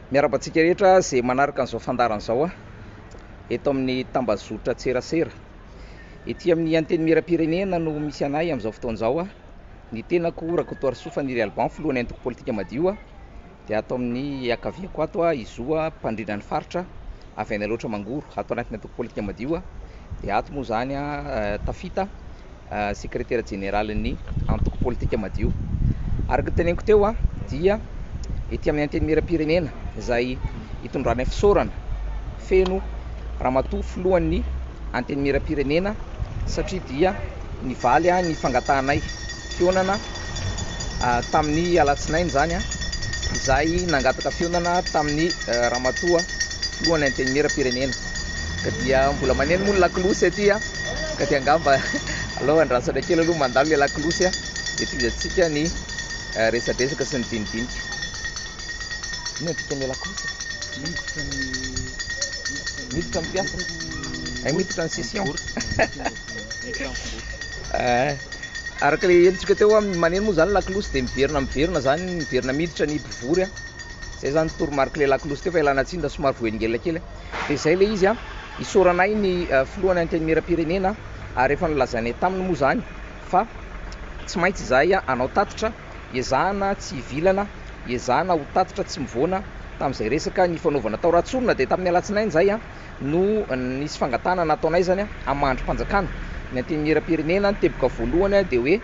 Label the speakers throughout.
Speaker 1: Miarabantsika rehetra zay manaraka an'izao fandaran'izao eto amin'ny tambazotra Tserasera. Ety amin'ny anteny miram-pirenena no misy anay amin'izao fotoan'izao ny tenako Rakotoary Sofaniry Alban, filohan'ny antoko politika madio dia ato amin'ny akaviako ato izoa mpandrindra ny faritra avy any aloatra mangoro ato anatin'ny antoko politika madio dia ato moa zany tafita sekretera jeneralin'ny antoko politika madio. Araka teneniko teo dia ety amin'ny anteny miram-pirenena izay hitondrany fisaorana feno ramatoa filohan'ny anteny miram-pirenena satria dia nivaly ny fangatanay fionana tamin'ny alatsinainy zany izay nangataka fionana tamin'ny ramatoa filohan'ny anteny miram-pirenena ka dia mbola maneno moa ny lakolosy aty ka dia angamba aloha andrasana kely aloha mandalo le lakolosy etizatsika ny resadresaka sy ny dinidinika. Ino atika ny lakolosy miditra ny piasa ay miditra ny session araka le helitsika teo maneno moa zany lakolosy dia miverina zany miverina miditra ny mpivory zay zany toromarika le lakolosy teo fa ilana tsinda somary voengelina kely dia zay le izy isoranay ny filohan'ny anteny miram-pirenena ary efa nolazanay taminy moa zany fa tsy maintsy izahay anao tatitra ezahana tsy hivilana ezahana ho tatitra tsy mivoana tamin'izay resaka ny fanaovana tao ratsorina dia tamin'ny alatsinainy zay no nisy fangatana nataonay zany amin'ny mandrom-panjakana ny anteny miram-pirenena ny teboka voalohany dia hoe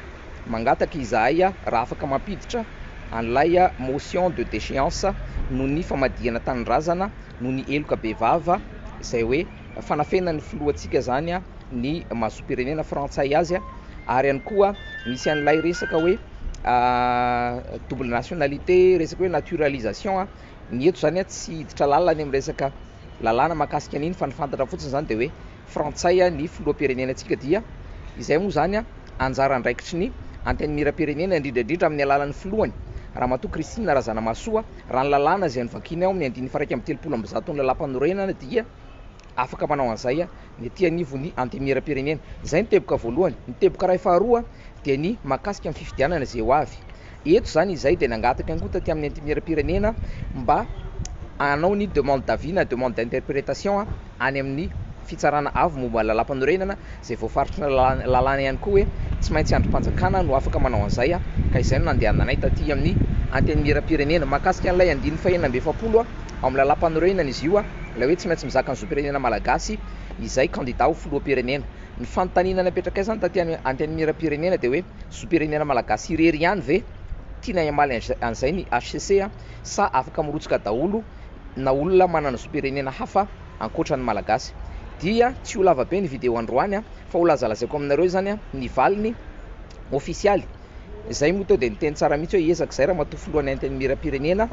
Speaker 1: mangataka izahay raha afaka mampiditra an'ilay motion de déchéance no ny famadihana tanindrazana no ny eloka be vava izay hoe fanafenany filohantsika zany ny maso-pirenena frantsay azy ary ihany koa misy an'ilay resaka hoe double nationalité, resaka hoe naturalisation ny eto zany tsy hiditra lalana amin'ny resaka lalàna mahakasika an'iny fa ny fantatra fotsiny zany dia hoe frantsay ny filoham-pirenenantsika dia izay moa zany anjara andraikitry ny anteny miram-pirenena indrindrandrindra amin'ny alalan'ny filohany ramatoa Christine Razanamasoa raha ny lalàna izay novakiny ao amin'ny 1,30 ny lalam-panorenana dia afaka manao an'izay ny aty anivon'ny anteny miram-pirenena. Izay ny teboka voalohany. Ny teboka iray faharoa dia ny mahakasika amin'ny fifidianana izay ho avy. Eto zany izay dia nangataka angoa taty amin'ny anteny miram-pirenena mba anao ny demande d'avis na demande d'interprétation any amin'ny fitsarana avo momba lalam-panorenana izay voafaritra lalàna ihany koa hoe tsy maintsy androm-panjakana no afaka manao an'izay ka izay no nandehananay taty amin'ny anteny miram-pirenena mahakasika an'ilay 9/170 ao amin'ny lalam-panorenana izy io ilay hoe tsy maintsy mizaka ny zopirenena malagasy izay candidat ho filoham-pirenena. Ny fanontaniana napetraka ay zany taty anteny miram-pirenena dia hoe zopirenena malagasy irery ihany ve tiana hiamaly an'izay ny HCC sa afaka mirotsaka daholo na olona manana zopirenena hafa ankoatra ny malagasy. Dia tsy ho lava be ny vidéo androany fa ho lazalazaiko aminareo zany ny valiny ofisialy. Izay moa teo dia niteny tsara mihitsy hoe ezaka izay raha matoa filohan'ny anteny miram-pirenena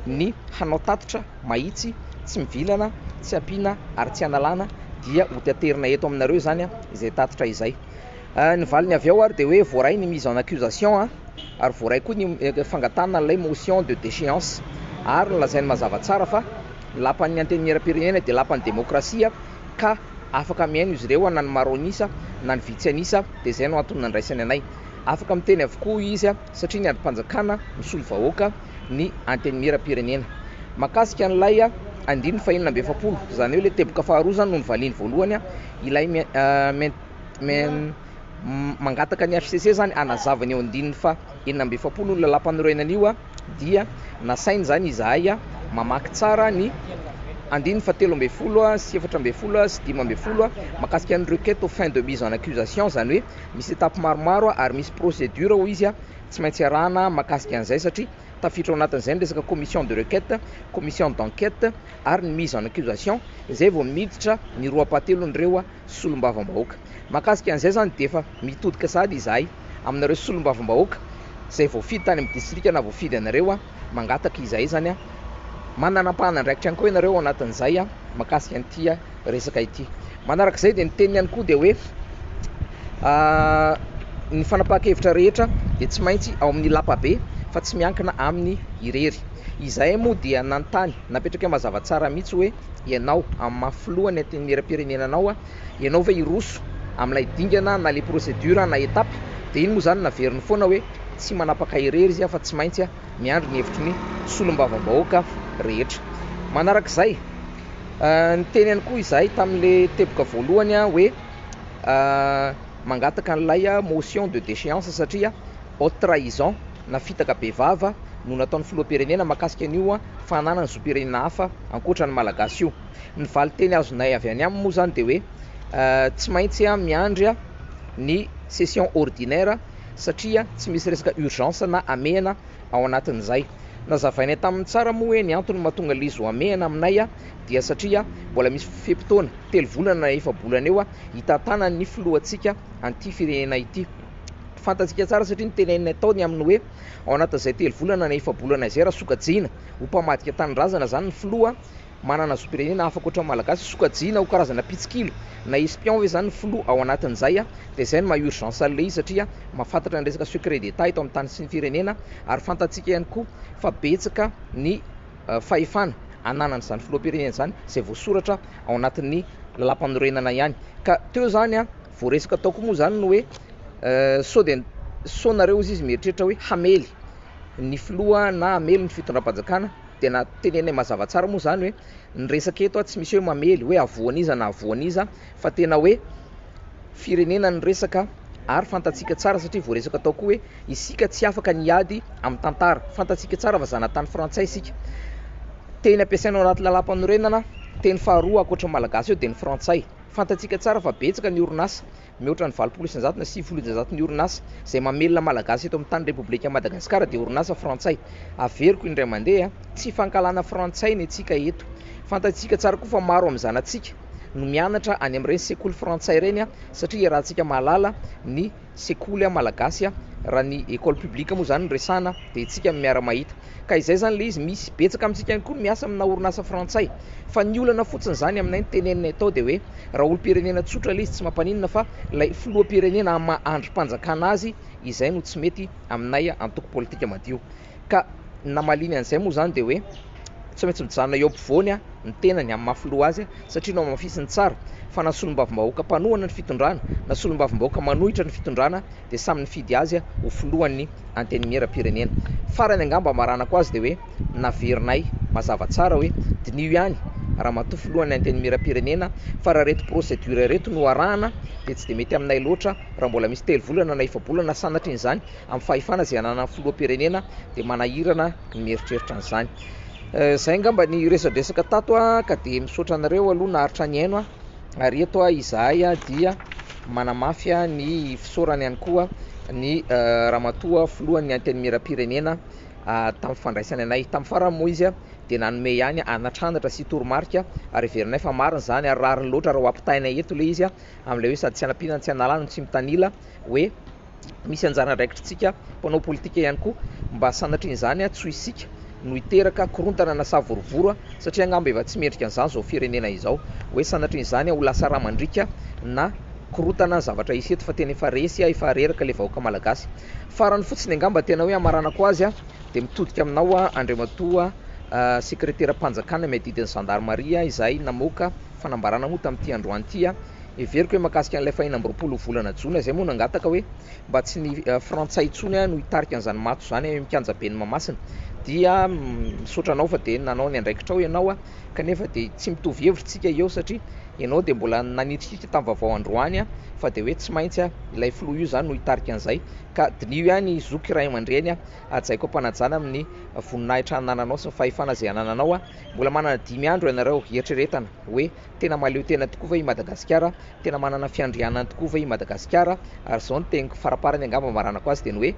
Speaker 1: ny hanao tatitra mahitsy tsy mivilana tsy ampiana ary tsy analana dia ho taterina eto aminareo zany izay tatitra izay. Ny valiny avy ao ary dia hoe voaray ny mise en accusation ary voaray koa ny fangatana n'ilay motion de déchéance ary nolazainy mazava tsara fa lapan'ny anteny miram-pirenena dia lapan'ny demokrasia ka afaka miaino izy ireo na ny maronisa na ny vitsy anisa dia izay no antony nandraisany anay. Afaka miteny avokoa izy satria ny androm-panjakana misolo vahoaka ny anteny miram-pirenena mahakasika an'ilay 9/170 zany hoe le teboka faharoa zany no ny valiny voalohany ilay mangataka ny HCC zany anazavany eo 9/170 ny lalam-panorenana io dia nasainy zany izahay mamaky tsara ny 9/13 sy 14 sy 15 mahakasika ny requête au fin de mise en accusation zany hoe misy étape maromaro ary misy procédure ho izy tsy maintsy arahana mahakasika an'izay satria tafiditra ao anatin'izay ny resaka commission de requête, commission d'enquête ary ny mise en accusation izay vao miditra ny roapatelo n'ireo solombavam-bahoaka. Mahakasika an'izay zany dia efa mitodika sady izahay aminareo solombavam-bahoaka izay voafidy tany amin'ny distrika na voafidy anareo mangataka izahay zany mananam-pahana andraikitra ihany koa ianareo ao anatin'izay mahakasika an'ity resaka ity. Manaraka izay dia ny teniny ihany koa dia hoe ny fanapahan-kevitra rehetra dia tsy maintsy ao amin'ny lapabe fa tsy miankina amin'ny irery. Izay moa dia nanontany napetraka mazava tsara mihitsy hoe ianao amin'ny mahafilohany anteny miram-pirenenanao ianao ve iroso amin'ilay dingana na le procédure na étape dia iny moa zany naveriny foana hoe tsy manapaka irery izy fa tsy maintsy miandry ny hevitry ny solombavam-bahoaka rehetra. Manarak'izay ny teny ihany koa izahay tamin'le teboka voalohany hoe mangataka an'ilay motion de déchéance satria haute trahison na fitaka bevava no nataon'ny filoham-pirenena mahakasika an'io fananana zoam-pirenena hafa ankoatra ny malagasy io. Ny valiteny azonay avy any aminy moa zany de hoe tsy maintsy miandry ny session ordinaire satria tsy misy resaka urgence na amehana ao anatin'izay. Nazavainay tamin'ny tsara moa hoe ny antony mahatonga lizo amehana aminay dia satria mbola misy fepotona 3 volana na 4 bolana eo hitatana ny filohantsika anty firenena ity. Fantatsika tsara satria ny teneninay taony amin'ny hoe ao anatin'izay 3 volana na 4 bolana izay raha sokajina ho mpamadika tanindrazana zany ny filoha manana zoam-pirenena hafa koatra malagasy, sokajina ho karazana pitsikilo na espion hoe zany ny filoha ao anatin'izay dia izay no maha urgence an'ilay izy satria mahafantatra ny resaka secret d'état eto amin'ny tany sy ny firenena ary fantatsika ihany koa fa betsaka ny fahefana ananana zany filoham-pirenena zany izay voasoratra ao anatin'ny lalam-panorenana ihany. Ka teo zany voaresaka tao koa moa zany no hoe sao nareo izy mieritreritra hoe hamely ny filoha na hamely ny fitondram-panjakana. Tena tenenay mazava tsara moa zany hoe ny resaka eto tsy misy hoe mamely hoe avoaniza na avoaniza fa tena hoe firenena ny resaka ary fantatsika tsara satria voaresaka tao koa hoe isika tsy afaka niady amin'ny tantara. Fantatsika tsara fa zanatany frantsay isika. Teny ampiasaina ao anaty lalam-panorenana teny faharoa ankoatra malagasy eo dia ny frantsay. Fantatsika tsara fa betsaka ny orinasa mihoatra ny 20% na 9% ny orinasa izay mamelona malagasy eto amin'ny tany Repoblika Madagasikara dia orinasa frantsay. Averiko indray mandeha tsy fankalana frantsay ny antsika eto. Fantatsika tsara koa fa maro amin'ny zanatsika no mianatra any amin'ireny sekoly frantsay ireny satria raha tsika mahalala ny sekoly malagasy raha ny école publique moa zany resana dia itsika miara-mahita. Ka izay zany le izy misy betsaka amintsika ihany koa miasa amina orinasa frantsay fa ny olana fotsiny zany aminay ny teneninay tao dia hoe raha olo-pirenena tsotra le izy tsy mampaninona fa ilay filoham-pirenena androm-panjakana azy izay no tsy mety aminay antoko politika madio. Ka namaliny an'izay moa zany dia hoe tsy maintsy mijanona eo ampovoany ny tenany amin'ny mahafiloha azy satria no mafisiny tsara fa na solombavam-bahoaka mpanohana ny fitondrana na solombavam-bahoaka manohitra ny fitondrana dia samy nifidy azy ho filohan'ny antenimieram-pirenena. Farany angamba maranako azy dia hoe naverinay mazava tsara hoe dinio ihany raha matoa filohan'ny antenimieram-pirenena fa raha reto procédure reto no arahana dia tsy dia mety aminay loatra raha mbola misy 3 volana na 4 bolana sanatry n'izany amin'ny fahefana izay anana filoha-pirenena dia manahirana ny mieritreritra an'izany. Zay ngamba ny resadresaka tato ka dia misaotra anareo aloha naharitra ny aino ary eto izahay dia manamafy ny fisaorany ihany koa ny ramatoa filohan'ny antenimieram-pirenena tamin'ny fandraisany anay tamin'ny farany moa izy dia nanome ihany anatranatra sy toromarika ary heverinay fa marina zany ary rariny loatra raha hoampitainay eto le izy amin'ilay hoe sady tsy hanampiana tsy hanalana tsy mitanila hoe misy anjara andraikitritsika mpanao politika ihany koa mba sanatr'izany tsy isika no hiteraka korontana na savorovoro satria angamba efa tsy mendrika an'izany zao firenena izao hoe sanatr'izany ho lasa raha mandrika na korontana zavatra isy eto fa tena efa resy efa reraka le vahoaka malagasy. Farany fotsiny angamba tena hoe amaranako azy dia mitodika aminao Andriamatoa sekretera-panjakana miadidin'ny gendarmerie izay namoaka fanambarana moa tamin'ity androany ity everiko hoe mahakasika an'ilay faha 20 volana jona zay moa nangataka hoe mba tsy ny frantsay intsony no hitarika an'izany mato zany mikanja be ny Mahamasina dia misaotra anao fa dia nanao ny andraikitra ao ianao kanefa dia tsy mitovy hevitritsika eo satria ianao dia mbola nanitrika tamin'ny vaovao androany fa dia hoe tsy maintsy ilay filoha io zany no hitarika an'izay ka dinio ihany zoky ray aman-dreny ajaiko ampanajana amin'ny voninahitra anananao sy ny fahefana izay anananao mbola manana 5 andro ianareo eritreretana hoe tena maleo tena tokoa va i Madagasikara, tena manana fiandrianana tokoa va i Madagasikara ary zao ny teniko faraparany angamba maranako azy dia ny hoe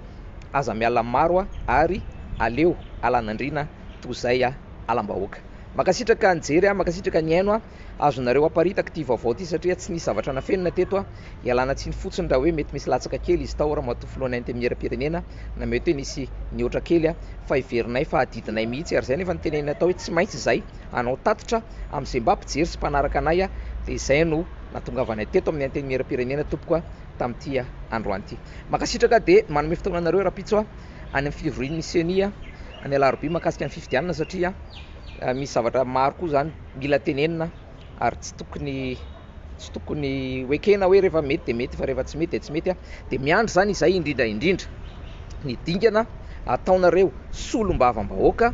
Speaker 1: aza miala maro ary aleo alan'andrina tozay alam-bahoaka. Makasitraka nijery makasitraka ny aino azonareo aparitaka ity vaovao ity satria tsy nisy zavatra nafenina teto ialana tsiny fotsiny raha hoe mety misy latsaka kely izy tao raha matoa filohan'ny antenimieram-pirenena na mety hoe nisy niotra kely fa iverinay fa adidinay mihitsy ary zay nefa nitenenina tao hoe tsy maintsy izay anao tatitra amin'izay mba mpijery sy mpanaraka anay dia izay no natongavanay teto amin'ny antenimieram-pirenena tompoko tamin'ity androany ity. Makasitraka dia manome fotoana anareo rapitso any amin'ny février misy ania any alarobia makasika ny fifidianana satria misy zavatra maro koa zany mila tenenina ary tsy tokony hoekena hoe rehefa mety dia mety fa rehefa tsy mety dia tsy mety dia miandry zany izay indrindra ny dingana ataonareo solombavam-bahoaka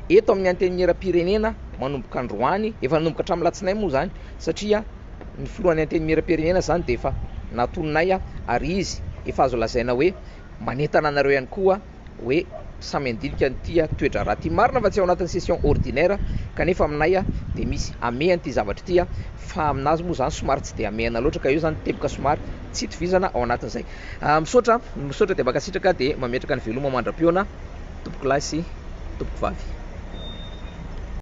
Speaker 1: eto amin'ny antenimieram-pirenena manomboka androany efa nanomboka hatramin'ny latsinay moa zany satria ny filohan'ny antenimieram-pirenena zany de efa natononay ary izy efa azo lazaina hoe manentana anareo ihany koa hoe samy andinika nytia toetra raha ty marina fa tsy ao anatin'ny session ordinaire kanefa aminay de misy amehany ty zavatra ty fa aminazy moa zany somary tsy de amehana loatra ka io zany teboka somary tsy itovizana ao anatin'izay. Misaotra de baka sitraka de mametraka ny veloma mandram-piona tompoko lahy sy tompoko vavy.